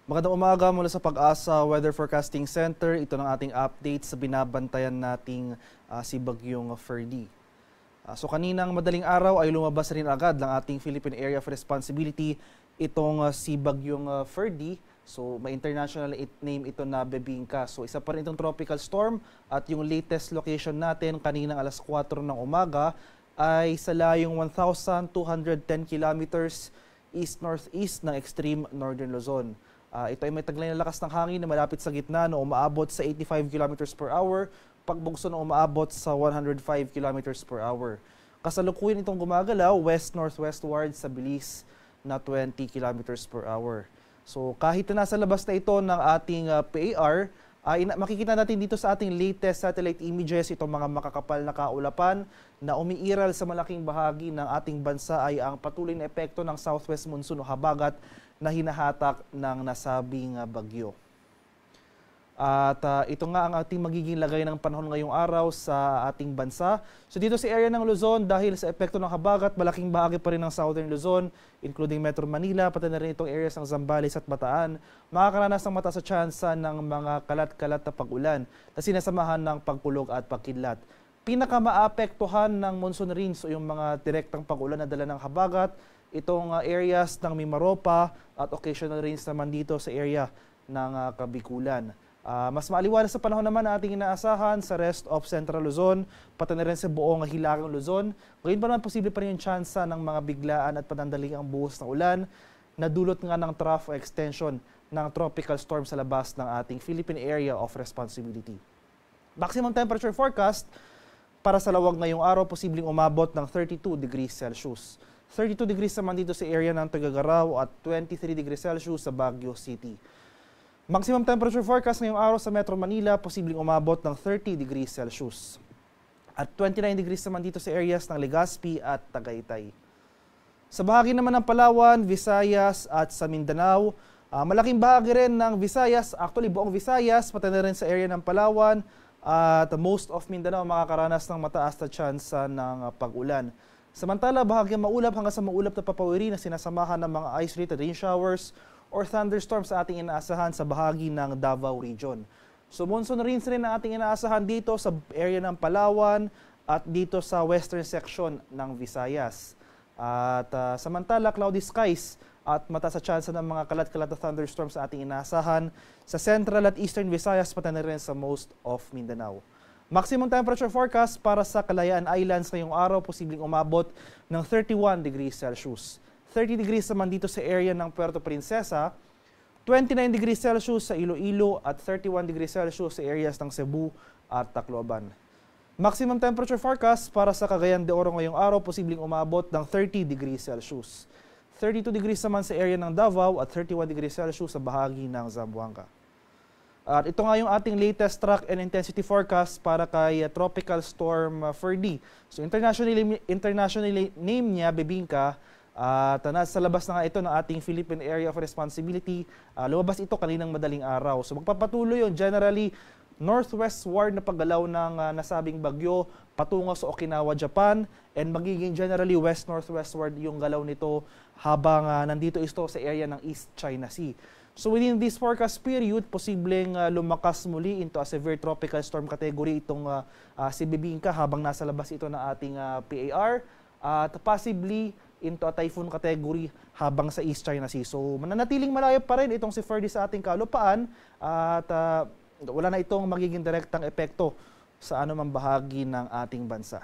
Magandang umaga mula sa Pag-asa Weather Forecasting Center. Ito ng ating update sa binabantayan nating si Bagyong Ferdy. So kaninang madaling araw ay lumabas rin agad ng ating Philippine Area of Responsibility itong si Bagyong Ferdy. So may international name ito na Bebingka. So isa pa rin itong tropical storm at yung latest location natin kaninang alas 4 ng umaga ay sa layong 1,210 kilometers east-northeast ng extreme northern Luzon. Ito ay may taglay na lakas ng hangin na malapit sa gitna na umaabot sa 85 kilometers per hour, pagbugso na umaabot sa 105 kilometers per hour. Kasalukuyan itong gumagalaw west-northwestward sa bilis na 20 kilometers per hour. So kahit na nasa labas na ito ng ating PAR, makikita natin dito sa ating latest satellite images itong mga makakapal na kaulapan na umiiral sa malaking bahagi ng ating bansa ay ang patuloy na epekto ng southwest monsoon o habagat na hinahatak ng nasabing bagyo. At ito nga ang ating magiging lagay ng panahon ngayong araw sa ating bansa. So dito sa area ng Luzon, dahil sa epekto ng habagat, malaking bahagi pa rin ng southern Luzon, including Metro Manila, pati na rin itong areas ng Zambales at Bataan, makakaranas ng mataas sa tsansa ng mga kalat-kalat na pag-ulan na sinasamahan ng pagkulog at pagkidlat. Pinakamaapektuhan ng monsoon rains o yung mga direktang pag-ulan na dala ng habagat, itong areas ng Mimaropa at occasional rains naman dito sa area ng Kabikulan. Mas maaliwalas sa panahon naman na ating inaasahan sa rest of Central Luzon, pati na rin sa buong hilagang Luzon. Ngayon pa naman posible pa rin yung tsansa ng mga biglaan at panandaling ang buhos ng ulan na dulot nga ng trough o extension ng tropical storm sa labas ng ating Philippine Area of Responsibility. Maximum temperature forecast para sa lawag ngayong araw, posibleng umabot ng 32 degrees Celsius. 32 degrees naman dito sa area ng Tuguegarao at 23 degrees Celsius sa Baguio City. Maximum temperature forecast ngayong araw sa Metro Manila, posibleng umabot ng 30 degrees Celsius. At 29 degrees naman dito sa areas ng Legazpi at Tagaytay. Sa bahagi naman ng Palawan, Visayas at sa Mindanao, malaking bahagi rin ng Visayas, actually buong Visayas, pati na rin sa area ng Palawan, at most of Mindanao makakaranas ng mataas na tsansa ng pag-ulan. Samantala, bahagyang maulap hanggang sa maulap na papawiri na sinasamahan ng mga isolated rain showers or thunderstorms sa ating inaasahan sa bahagi ng Davao Region. So monsoon rains rin na ating inaasahan dito sa area ng Palawan at dito sa western section ng Visayas. At samantala, cloudy skies at mataas sa tsansa ng mga kalat-kalat na thunderstorms sa ating inaasahan sa central at eastern Visayas pati na rin sa most of Mindanao. Maximum temperature forecast para sa Kalayaan Islands ngayong araw, posibleng umabot ng 31 degrees Celsius. 30 degrees naman dito sa area ng Puerto Princesa, 29 degrees Celsius sa Iloilo at 31 degrees Celsius sa areas ng Cebu at Tacloban. Maximum temperature forecast para sa Cagayan de Oro ngayong araw, posibleng umabot ng 30 degrees Celsius. 32 degrees naman sa area ng Davao at 31 degrees Celsius sa bahagi ng Zamboanga. At ito nga yung ating latest track and intensity forecast para kay Tropical Storm Ferdy. So internationally name niya Bebingka. At nasa labas na nga ito ng ating Philippine Area of Responsibility. Lumabas ito kaninang madaling araw. So magpapatuloy yung generally northwestward na paggalaw ng nasabing bagyo patungo sa Okinawa, Japan, and magiging generally west-northwestward yung galaw nito habang nandito ito sa area ng East China Sea. So within this forecast period, posibleng lumakas muli into a severe tropical storm category itong si Bebingka habang nasa labas ito ng ating PAR at possibly into a typhoon category habang sa East China Sea. So mananatiling malayo pa rin itong si Ferdy sa ating kalupaan at wala na itong magiging direktang epekto sa anumang bahagi ng ating bansa.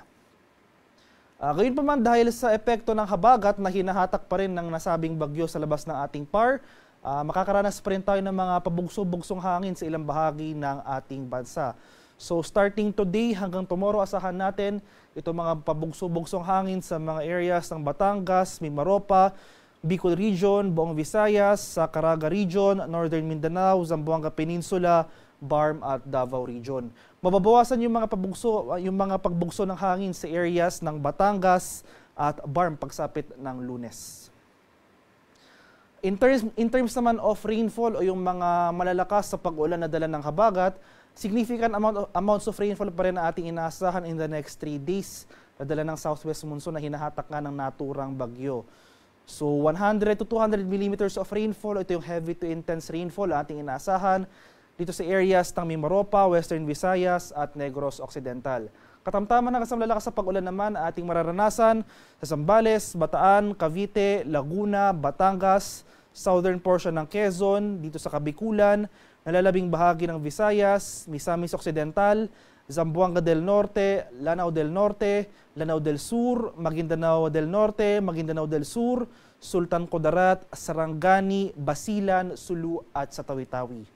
Gayon pa man, dahil sa epekto ng habagat na hinahatak pa rin ng nasabing bagyo sa labas ng ating PAR, makakaranas pa rin tayo ng mga pabugso-bugsong hangin sa ilang bahagi ng ating bansa. So starting today hanggang tomorrow, asahan natin itong mga pabugso-bugsong hangin sa mga areas ng Batangas, Mimaropa, Bicol Region, buong Visayas, sa Caraga Region, Northern Mindanao, Zamboanga Peninsula, Barm at Davao Region. Mababawasan yung mga pagbugso ng hangin sa areas ng Batangas at Barm pagsapit ng Lunes. In terms naman of rainfall o yung mga malalakas sa pag-ulan na dala ng habagat, significant amounts of rainfall pa rin na ating inaasahan in the next 3 days na dala ng southwest monsoon na hinahatak nga ng naturang bagyo. So 100 to 200 millimeters of rainfall, ito yung heavy to intense rainfall ating inaasahan dito sa areas ng Mimaropa, Western Visayas at Negros Occidental. Katamtaman ng kasama lalakas sa pag-ulan naman ating mararanasan sa Zambales, Bataan, Cavite, Laguna, Batangas, southern portion ng Quezon, dito sa Kabikulan, nalalabing bahagi ng Visayas, Misamis Occidental, Zamboanga del Norte, Lanao del Norte, Lanao del Sur, Maguindanao del Norte, Maguindanao del Sur, Sultan Kudarat, Sarangani, Basilan, Sulu at sa Tawi-Tawi.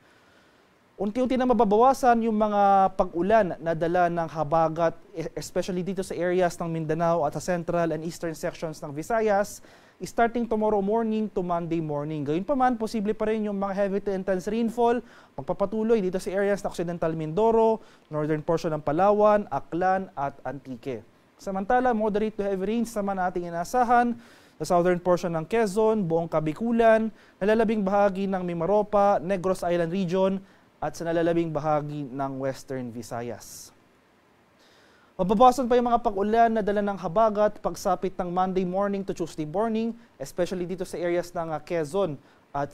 Unti-unti na mababawasan yung mga pag-ulan na dala ng habagat, especially dito sa areas ng Mindanao at sa central and eastern sections ng Visayas, starting tomorrow morning to Monday morning. Gayunpaman, posible pa rin yung mga heavy to intense rainfall, magpapatuloy dito sa areas ng Occidental Mindoro, northern portion ng Palawan, Aklan at Antique. Samantala, moderate to heavy rains naman ating inaasahan sa southern portion ng Quezon, buong Kabikulan, nalalabing bahagi ng Mimaropa, Negros Island Region, at sa nalalabing bahagi ng Western Visayas. Mababawasan pa yung mga pag-ulan na dala ng habagat pagsapit ng Monday morning to Tuesday morning, especially dito sa areas ng Quezon at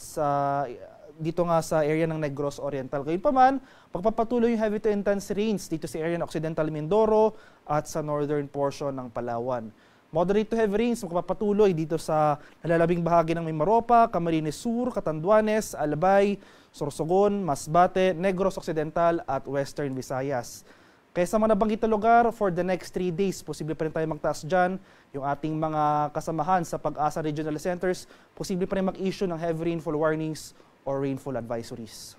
dito nga sa area ng Negros Oriental. Gayunpaman, pagpapatuloy yung heavy to intense rains dito sa area ng Occidental Mindoro at sa northern portion ng Palawan. Moderate to heavy rains magpapatuloy dito sa nalalabing bahagi ng Mimaropa, Camarines Sur, Catanduanes, Albay, Sorsogon, Masbate, Negros Occidental at Western Visayas. Kaya sa mga nabanggit na lugar, for the next 3 days, posible pa rin tayo magtaas dyan. Yung ating mga kasamahan sa Pag-asa Regional Centers, posible pa rin mag-issue ng heavy rainfall warnings or rainfall advisories.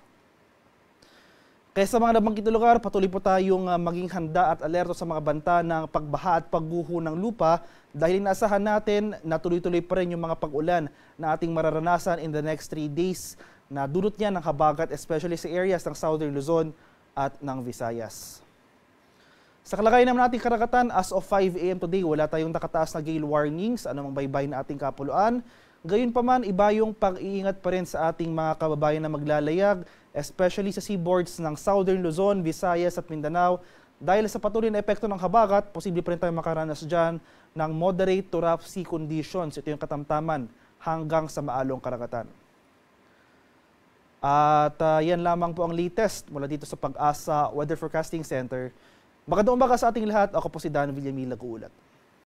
Kaya sa mga nabanggit na lugar, patuloy po tayong maging handa at alerto sa mga banta ng pagbaha at pagguho ng lupa dahil inaasahan natin na tuloy-tuloy pa rin yung mga pag-ulan na ating mararanasan in the next 3 days na dulot niya ng habagat, especially sa areas ng Southern Luzon at ng Visayas. Sa kalagayan naman nating karagatan, as of 5 AM today, wala tayong nakataas na gale warnings, anumang baybay na ating kapuluan. Gayunpaman, iba yung pag-iingat pa rin sa ating mga kababayan na maglalayag, especially sa seaboards ng Southern Luzon, Visayas at Mindanao. Dahil sa patuloy na epekto ng habagat, posible pa rin tayong makaranas dyan ng moderate to rough sea conditions. Ito yung katamtaman hanggang sa maalong karagatan. At yan lamang po ang latest mula dito sa Pag-asa Weather Forecasting Center. Magandang umaga sa ating lahat. Ako po si Dan Villamil nag-uulat.